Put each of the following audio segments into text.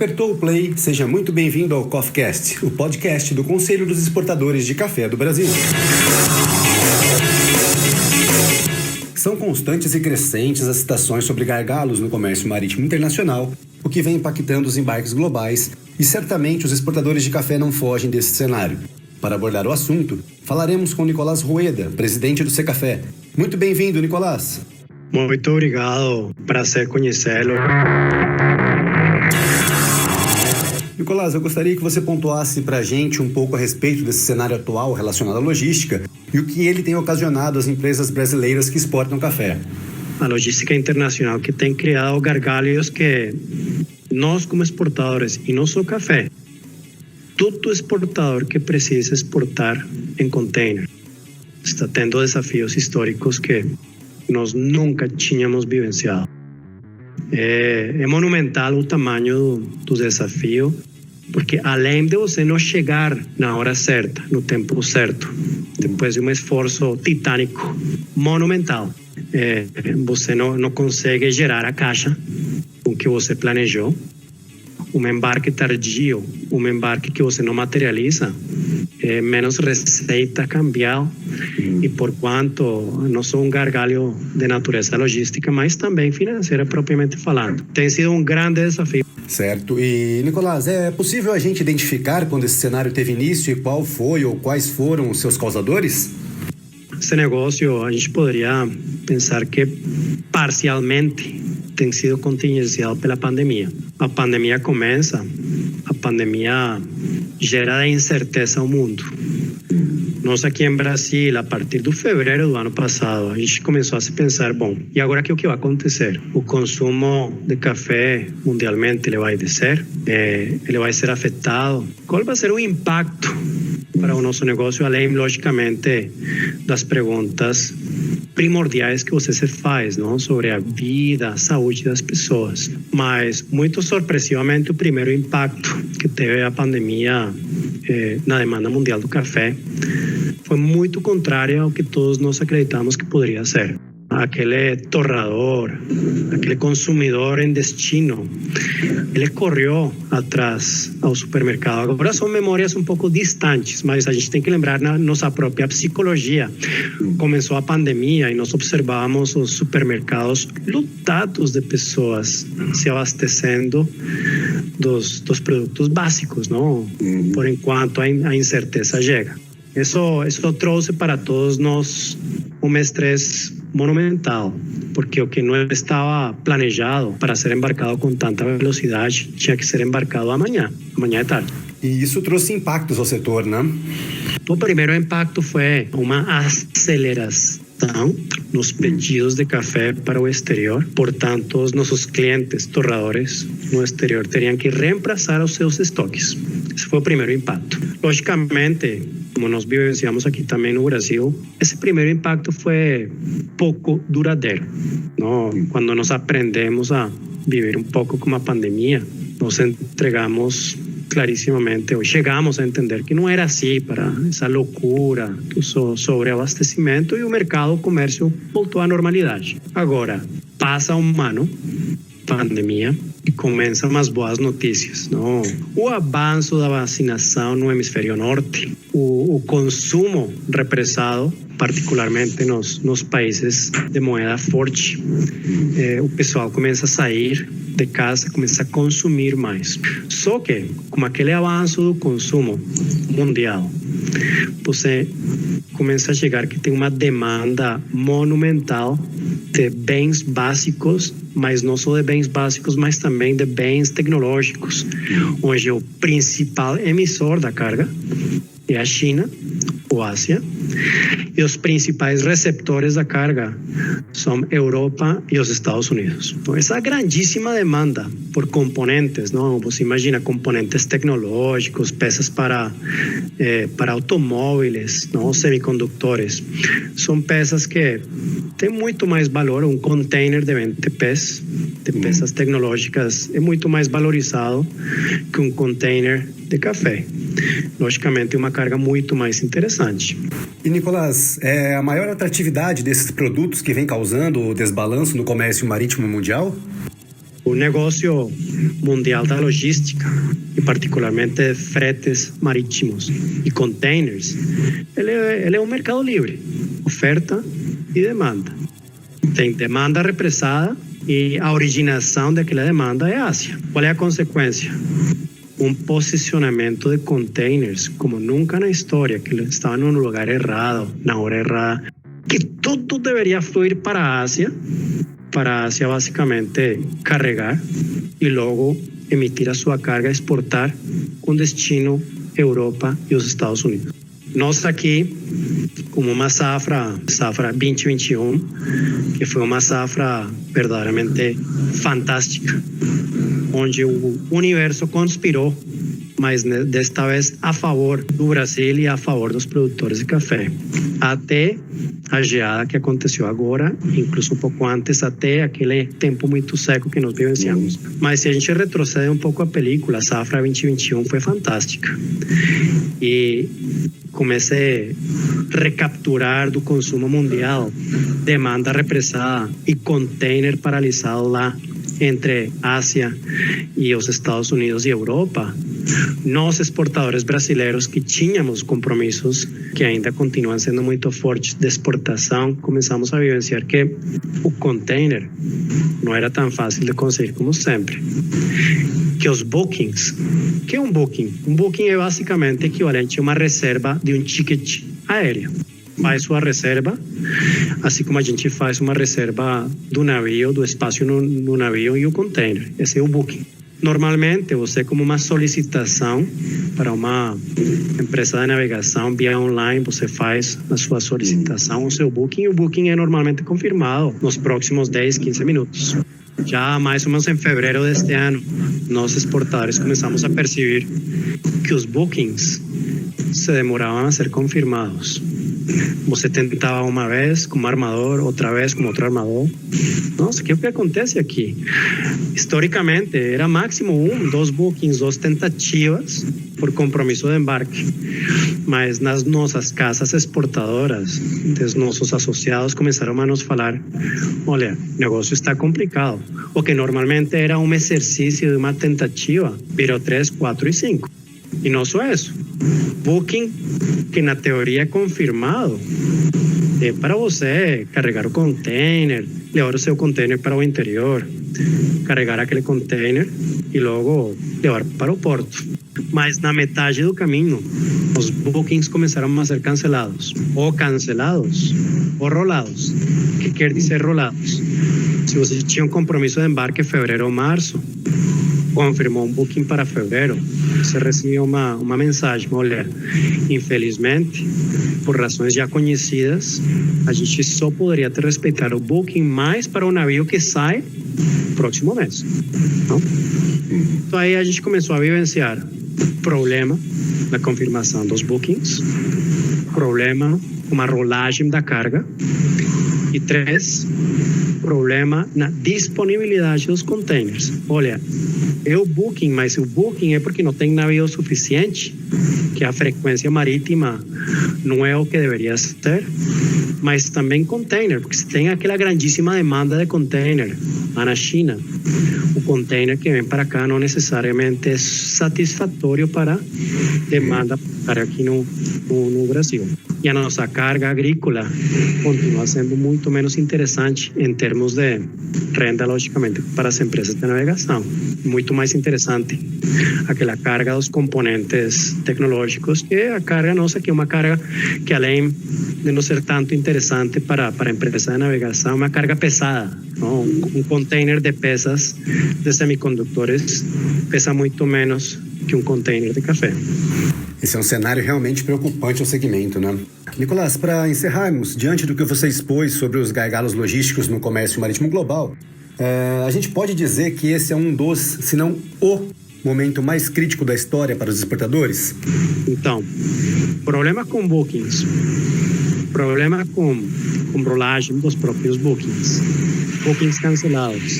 apertou o play, seja muito bem-vindo ao CoffeeCast, o podcast do Conselho dos Exportadores de Café do Brasil. São constantes e crescentes as citações sobre gargalos no comércio marítimo internacional, o que vem impactando os embarques globais, e certamente os exportadores de café não fogem desse cenário. Para abordar o assunto, falaremos com Nicolás Rueda, presidente do Secafé. Muito bem-vindo, Nicolás. Muito obrigado, prazer conhecê-lo. Nicolás, eu gostaria que você pontuasse para a gente um pouco a respeito desse cenário atual relacionado à logística e o que ele tem ocasionado às empresas brasileiras que exportam café. A logística internacional que tem criado gargalos que nós, como exportadores, e não só café, todo exportador que precisa exportar em container está tendo desafios históricos que nós nunca tínhamos vivenciado. É monumental o tamanho do desafio, porque além de você não chegar na hora certa, no tempo certo, depois de um esforço titânico, monumental, você não consegue gerar a caixa com que você planejou. Um embarque tardio, um embarque que você não materializa, menos receita cambial, e por quanto não sou um gargalo de natureza logística, mas também financeira propriamente falando. Tem sido um grande desafio. Certo. E, Nicolás, é possível a gente identificar quando esse cenário teve início e qual foi ou quais foram os seus causadores? Esse negócio, a gente poderia pensar que parcialmente tem sido contingencial pela pandemia. A pandemia começa, a pandemia gera incerteza ao mundo. Nós aqui em Brasil, a partir de fevereiro do ano passado, a gente começou a se pensar, bom, e agora o que vai acontecer? O consumo de café mundialmente ele vai descer? Ele vai ser afetado? Qual vai ser o impacto para o nosso negócio, além, logicamente, das perguntas primordiais que você se faz, não? Sobre a vida, a saúde das pessoas. Mas, muito sorpresivamente, o primeiro impacto que teve a pandemia na demanda mundial do café foi muito contrário ao que todos nós acreditamos que poderia ser. Aquele torrador, aquele consumidor em destino, ele correu atrás ao supermercado. Agora são memórias um pouco distantes, mas a gente tem que lembrar na nossa própria psicologia. Começou a pandemia e nós observávamos os supermercados lotados de pessoas se abastecendo dos produtos básicos, não? Por enquanto a incerteza chega. Isso trouxe para todos nós um estresse monumental, porque o que não estava planejado para ser embarcado com tanta velocidade tinha que ser embarcado amanhã é tarde. E isso trouxe impactos ao setor, né? O primeiro impacto foi uma aceleração nos pedidos de café para o exterior. Portanto, os nossos clientes torradores no exterior teriam que reemplazar os seus estoques. Esse foi o primeiro impacto. Logicamente, como nós vivenciamos aqui também no Brasil, esse primeiro impacto foi pouco duradouro. Não? Quando nós aprendemos a viver um pouco com a pandemia, nós entregamos clarissimamente, ou chegamos a entender que não era assim para essa loucura do sobreabastecimento, e o mercado, o comércio voltou à normalidade. Agora, passa um ano, pandemia, e começam as boas notícias, não? O avanço da vacinação no hemisfério norte, o consumo represado, particularmente nos países de moeda forte, o pessoal começa a sair de casa, começa a consumir mais. Só que, com aquele avanço do consumo mundial, você começa a chegar que tem uma demanda monumental de bens básicos, mas não só de bens básicos, mas também de bens tecnológicos, onde o principal emissor da carga é a China ou Ásia, e os principais receptores da carga são Europa e os Estados Unidos. Então, essa grandíssima demanda por componentes, não? Você imagina componentes tecnológicos, peças para automóveis, não? Semicondutores. São peças que têm muito mais valor. Um container de 20 pés de peças tecnológicas é muito mais valorizado que um container de café. Logicamente, uma carga muito mais interessante. E, Nicolás, a maior atratividade desses produtos que vem causando o desbalanço no comércio marítimo mundial? O negócio mundial da logística, e particularmente de fretes marítimos e containers, ele é um mercado livre, oferta e demanda. Tem demanda represada e a originação daquela demanda é a Ásia. Qual é a consequência? Um posicionamento de containers como nunca na história, que estavam no lugar errado, na hora errada, que tudo deveria fluir para a Ásia basicamente carregar e logo emitir a sua carga, exportar com destino Europa e os Estados Unidos. Nós aqui, como uma safra 2021, que foi uma safra verdadeiramente fantástica, onde o universo conspirou, mas desta vez a favor do Brasil e a favor dos produtores de café. Até a geada que aconteceu agora, incluso um pouco antes, até aquele tempo muito seco que nós vivenciamos. Mas se a gente retrocede um pouco a película, a safra 2021 foi fantástica. E comecei a recapturar do consumo mundial, demanda represada e container paralisado lá entre Ásia e os Estados Unidos e Europa. Nós, exportadores brasileiros que tínhamos compromissos que ainda continuam sendo muito fortes de exportação, começamos a vivenciar que o container não era tão fácil de conseguir como sempre. Que os bookings, que é um booking? Um booking é basicamente equivalente a uma reserva de um ticket aéreo. Faz sua reserva, assim como a gente faz uma reserva do navio, do espaço no navio e o container. Esse é o booking. Normalmente, você, como uma solicitação para uma empresa de navegação via online, você faz a sua solicitação, o seu booking, e o booking é normalmente confirmado nos próximos 10, 15 minutos. Já mais ou menos em fevereiro deste ano, nós exportadores começamos a perceber que os bookings se demoravam a ser confirmados. Você tentava uma vez como armador, outra vez como outro armador. Nossa, o que acontece aqui? Historicamente, era máximo 1, 2 bookings, 2 tentativas por compromisso de embarque. Mas nas nossas casas exportadoras, dos nossos associados começaram a nos falar: olha, o negócio está complicado. O que normalmente era um exercício de uma tentativa, virou 3, 4 e 5. E não só isso. Booking, que na teoria é confirmado, é para você carregar o container, levar o seu container para o interior, carregar aquele container e logo levar para o porto. Mas na metade do caminho, os bookings começaram a ser cancelados, ou rolados. O que quer dizer rolados? Se você tinha um compromisso de embarque em fevereiro ou março, confirmou um booking para fevereiro, você recebeu uma mensagem: olha, infelizmente, por razões já conhecidas, a gente só poderia te respeitar o booking mais para o navio que sai próximo mês. Não? Então aí a gente começou a vivenciar problema na confirmação dos bookings, problema com a rolagem da carga, e 3, problema na disponibilidade dos containers. Olha, é o booking, mas o booking é porque não tem navio suficiente, que a frequência marítima não é o que deveria ser, mas também container, porque se tem aquela grandíssima demanda de container lá na China, o container que vem para cá não necessariamente é satisfatório para demanda para aqui no Brasil. E a nossa carga agrícola continua sendo muito menos interessante em termos de renda, logicamente, para as empresas de navegação. Muito mais interessante aquela carga dos componentes tecnológicos, que é a carga nossa, que é uma carga que, além de não ser tanto interessante para a empresa de navegação, é uma carga pesada. Não? Um container de peças de semicondutores pesa muito menos que um container de café. Esse é um cenário realmente preocupante ao segmento, né? Nicolás, para encerrarmos, diante do que você expôs sobre os gargalos logísticos no comércio marítimo global, a gente pode dizer que esse é um dos, se não o momento mais crítico da história para os exportadores? Então, problema com bookings, problema com com rolagem dos próprios bookings cancelados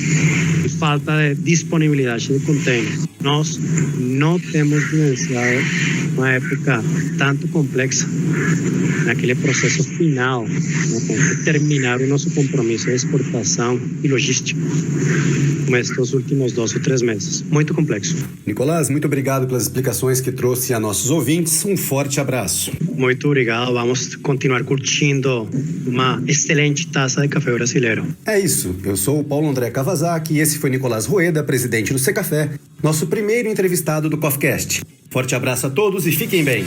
e falta de disponibilidade de container. Nós não temos vivenciado uma época tanto complexa naquele processo final, de terminar o nosso compromisso de exportação e logística, como estes últimos 2 ou 3 meses. Muito complexo. Nicolás, muito obrigado pelas explicações que trouxe a nossos ouvintes. Um forte abraço. Muito obrigado. Vamos continuar curtindo uma excelente taça de café brasileiro. É isso. Eu sou o Paulo André Kawasaki e esse foi Nicolás Rueda, presidente do Secafé, nosso primeiro entrevistado do CoffeeCast. Forte abraço a todos e fiquem bem.